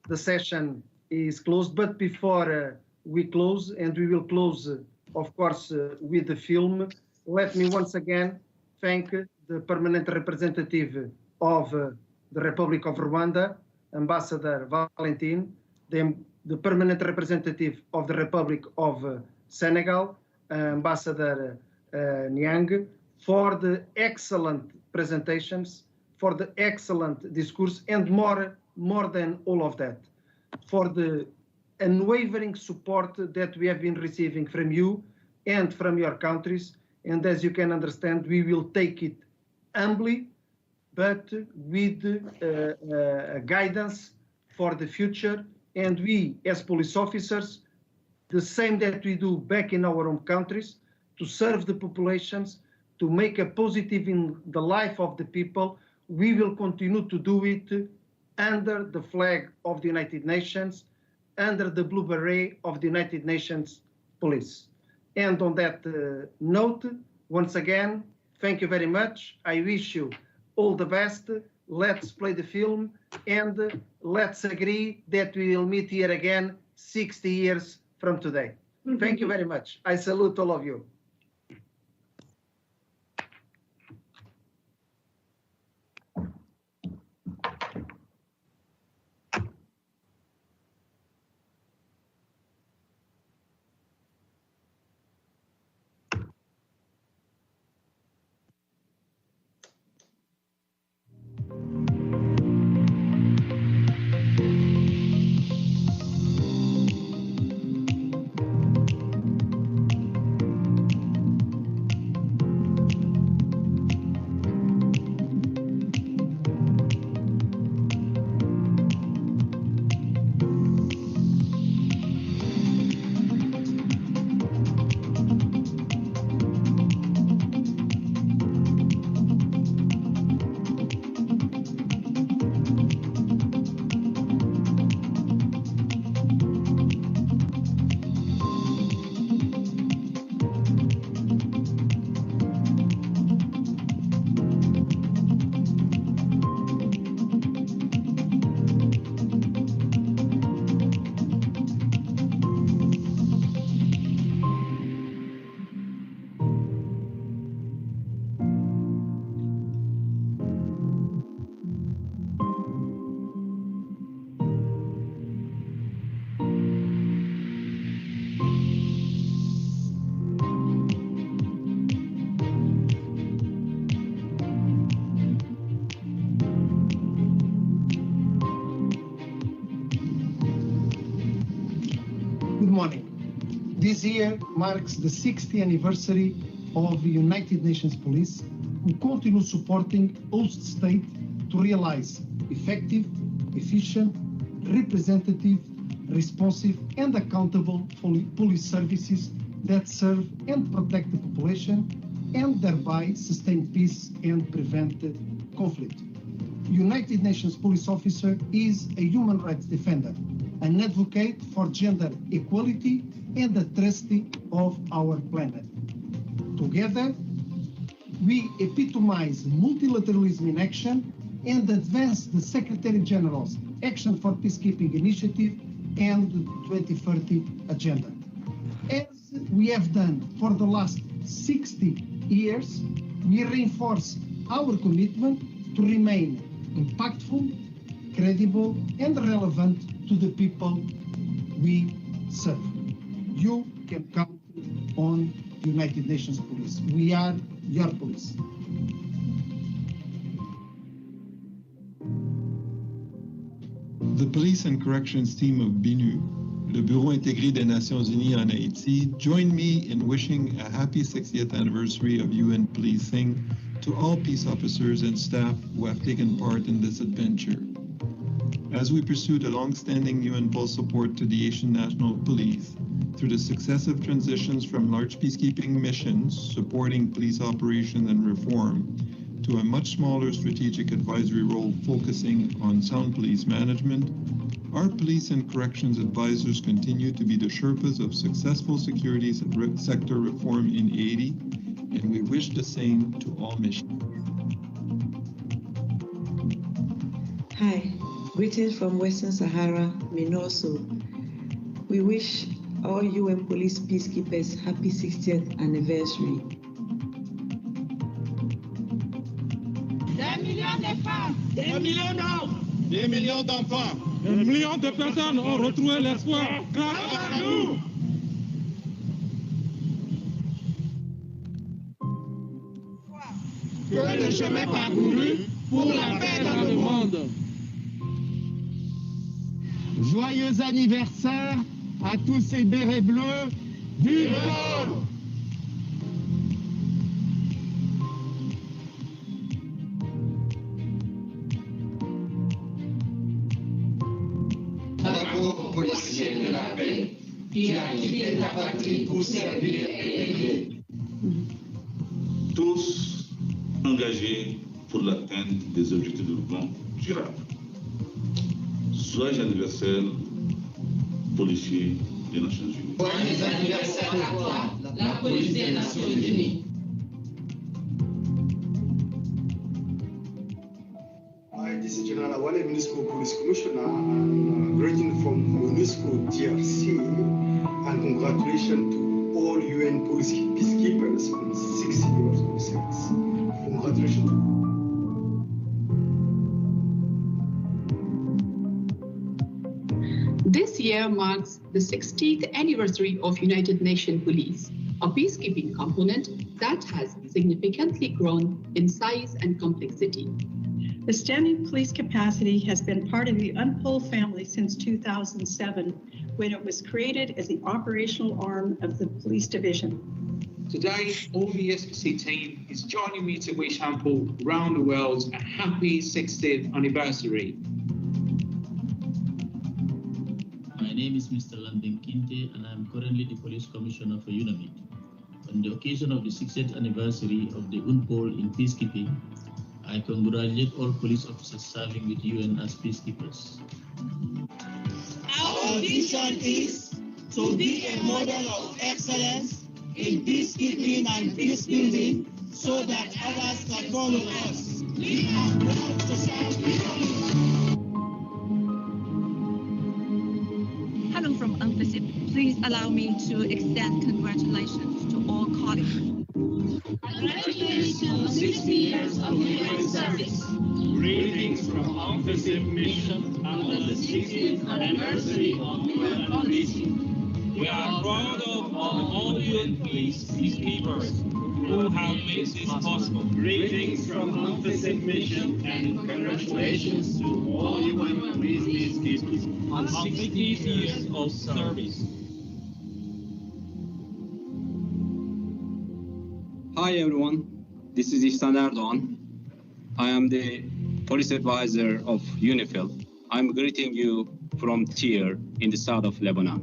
the session is closed. But before we close, and we will close, of course, with the film, let me once again thank the permanent representative of the Republic of Rwanda, Ambassador Valentine, the permanent representative of the Republic of Senegal, Ambassador Niang, for the excellent presentations, for the excellent discourse, and more than all of that, for the unwavering support that we have been receiving from you and from your countries. And as you can understand, we will take it humbly, but with guidance for the future. And we, as police officers, the same that we do back in our own countries, to serve the populations, to make a positive in the life of the people, we will continue to do it under the flag of the United Nations, under the blue beret of the United Nations Police. And on that note, once again, thank you very much. I wish you all the best. Let's play the film, and let's agree that we will meet here again 60 years from today. Thank you very much. I salute all of you. This year marks the 60th anniversary of the United Nations Police, who continue supporting host state to realize effective, efficient, representative, responsive, and accountable police services that serve and protect the population and thereby sustain peace and prevent conflict. United Nations police officer is a human rights defender, an advocate for gender equality, and a trustee of our planet. Together, we epitomize multilateralism in action and advance the Secretary General's Action for Peacekeeping Initiative and the 2030 Agenda. As we have done for the last 60 years, we reinforce our commitment to remain impactful, credible, and relevant to the people we serve. You can count on United Nations Police. We are your police. The Police and Corrections team of BINU, le Bureau intégré des Nations Unies en Haïti, join me in wishing a happy 60th anniversary of UN policing to all peace officers and staff who have taken part in this adventure. As we pursue the long-standing UNPOL support to the Haitian National Police, through the successive transitions from large peacekeeping missions supporting police operation and reform to a much smaller strategic advisory role focusing on sound police management, our police and corrections advisors continue to be the Sherpas of successful security sector reform in Haiti, and we wish the same to all missions. Hi, greetings from Western Sahara, Minoso. We wish all UN police peacekeepers happy 60th anniversary. Des millions de femmes, des millions d'hommes, des millions d'enfants, des millions de personnes ont retrouvé l'espoir grâce à nous. Que le chemin parcouru pour la paix dans le monde. Joyeux anniversaire à tous ces bérets bleus du pôle. Bravo, policiers de la paix, qui a quitté la patrie pour servir et aider. Tous engagés pour l'atteinte des objectifs de développement durable. Joyeux anniversaire, policiers des Nations Unies. Joyeux anniversaire à toi, la police des Nations Unies. Hi, this is General Awale, Municipal Police Commissioner, and greeting from Municipal TRC. And congratulations to all UN peacekeepers on 6 years of service. Congratulations. This year marks the 60th anniversary of United Nations Police, a peacekeeping component that has significantly grown in size and complexity. The standing police capacity has been part of the UNPOL family since 2007, when it was created as the operational arm of the police division. Today, all the SPC team is joining me to wish UNPOL around the world a happy 60th anniversary. My name is Mr. Landing Kinte, and I'm currently the Police Commissioner for UNAMID. On the occasion of the 60th anniversary of the UNPOL in peacekeeping, I congratulate all police officers serving with UN as peacekeepers. Our vision is to be a model of excellence in peacekeeping and peacebuilding so that others can follow us. We are proud to serve you. Hello from UNPOL. Please allow me to extend congratulations to all colleagues. Congratulations on 60 years of UN service. Greetings from UNPOL mission under the 60th anniversary of UN policing. We are proud of all UN police peacekeepers who have made this possible. Greetings from UNPOL mission and congratulations to all UN police peacekeepers on 60 years of service. Hi everyone, this is Ihsan Erdoğan. I am the police advisor of UNIFIL. I'm greeting you from Tyre in the south of Lebanon.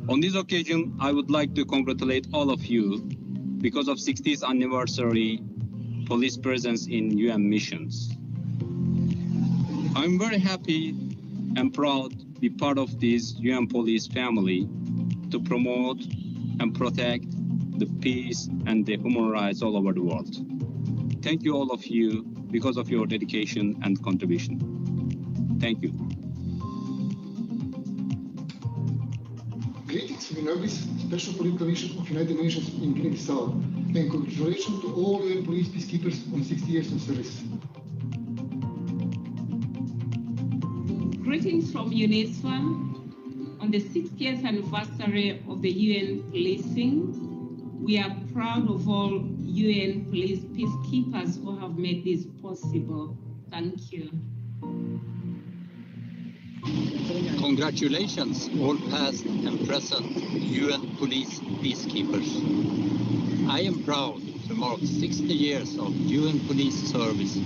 On this occasion, I would like to congratulate all of you because of 60th anniversary police presence in UN missions. I'm very happy and proud to be part of this UN police family to promote and protect the peace and the human rights all over the world. Thank you all of you because of your dedication and contribution. Thank you. Greetings from UNOPIS, Special Police Commission of United Nations in Guinea-Bissau, and congratulations to all UN police peacekeepers on 60 years of service. Greetings from UNESCO on the 60th anniversary of the UN policing. We are proud of all UN police peacekeepers who have made this possible. Thank you. Congratulations, all past and present UN police peacekeepers. I am proud to mark 60 years of UN police service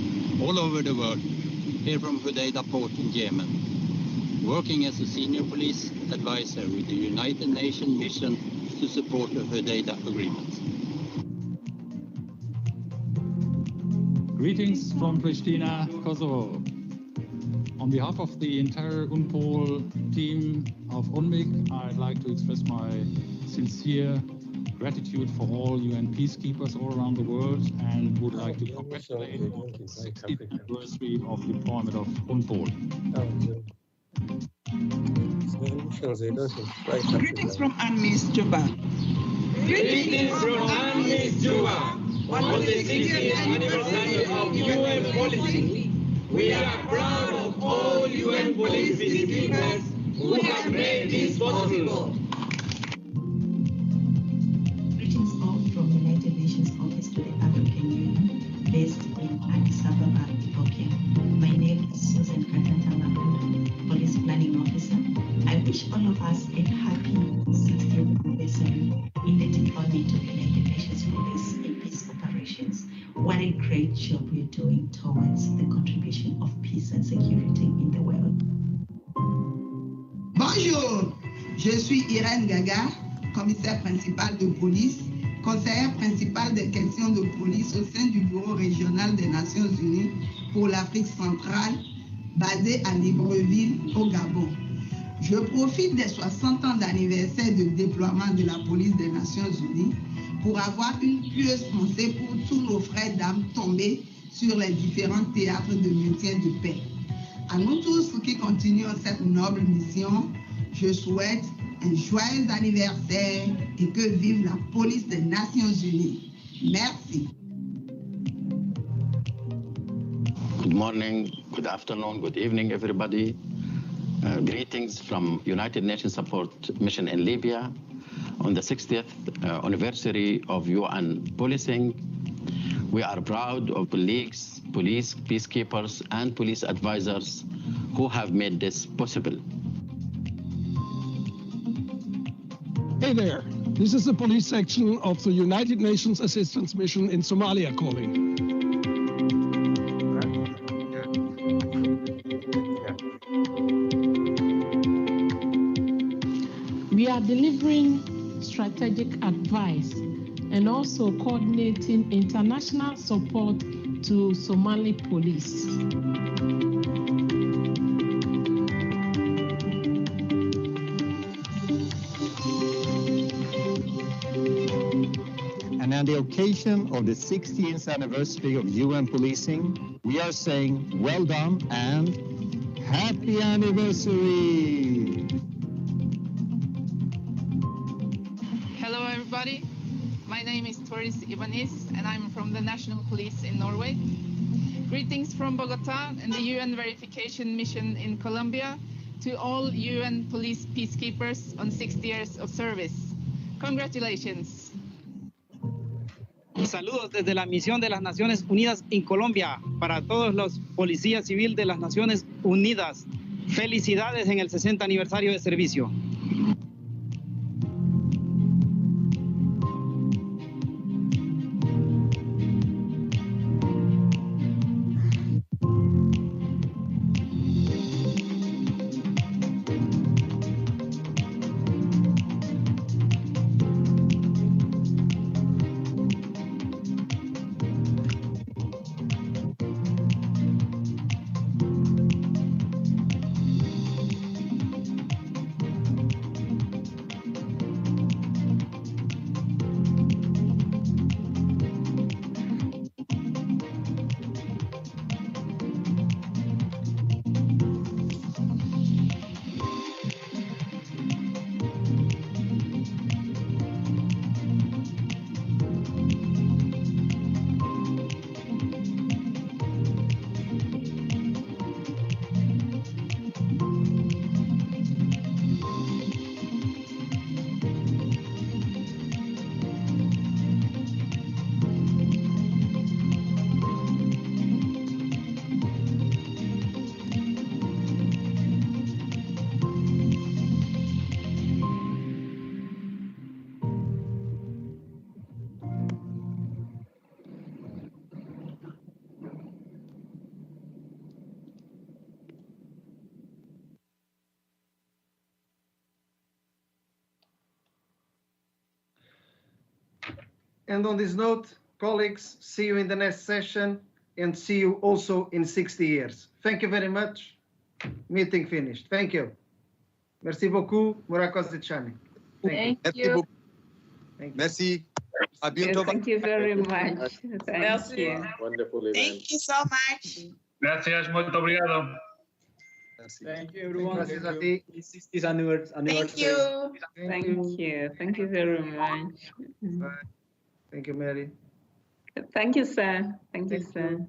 all over the world, here from Hodeida port in Yemen, working as a senior police advisor with the United Nations mission to support the Hodeida agreement. Greetings from Pristina, Kosovo. On behalf of the entire UNPOL team of UNMIC, I'd like to express my sincere gratitude for all UN peacekeepers all around the world and would like to congratulate on the 60th anniversary of deployment of UNPOL. Greetings from UNMIS Juba. Greetings from UNMIS Juba. On the 60th anniversary of UN policing, we are proud of all UN police peacekeepers who have made this possible. Greetings all from the United Nations Office to the African Union, based in Addis Ababa, Ethiopia. My name is Susan Katantala, Police Planning Officer. I wish all of us a happy 60th anniversary in the deployment of United Nations Police in peace operations. What a great job we're doing towards the contribution of peace and security in the world. Bonjour, je suis Irène Gaga, commissaire principale de police, conseillère principale des questions de police au sein du Bureau régional des Nations Unies pour l'Afrique centrale, basé à Libreville, au Gabon. Je profite des 60 ans d'anniversaire de déploiement de la police des Nations Unies pour avoir une pieuse pensée pour tous nos frères d'âmes tombés sur les différents théâtres de maintien de paix. À nous tous qui continuons cette noble mission, je souhaite un joyeux anniversaire et que vive la police des Nations Unies. Merci. Good morning, good afternoon, good evening, everybody. Greetings from United Nations Support Mission in Libya on the 60th anniversary of UN policing. We are proud of colleagues, police, peacekeepers, and police advisors who have made this possible. Hey there, this is the police section of the United Nations Assistance Mission in Somalia calling. We are delivering strategic advice and also coordinating international support to Somali police. And on the occasion of the 60th anniversary of UN policing, we are saying well done and happy anniversary! Hello everybody, my name is Toris Ibanis and I'm from the National Police in Norway. Greetings from Bogota and the UN Verification Mission in Colombia to all UN police peacekeepers on 60 years of service. Congratulations. Saludos desde la misión de las Naciones Unidas en Colombia para todos los policías civiles de las Naciones Unidas. Felicidades en el 60 aniversario de servicio. And on this note, colleagues, see you in the next session and see you also in 60 years. Thank you very much. Meeting finished. Thank you. Merci beaucoup. Murakos-Chani. Thank you. Thank you. Merci. Thank you very much. Thank you. Wonderful event. Thank you so much. Gracias, muito obrigado. Thank you, everyone. Gracias a ti. 60th anniversary. Thank you. Thank you. Thank you very much. Bye. Thank you, Mary. Thank you, sir. Thank you, sir.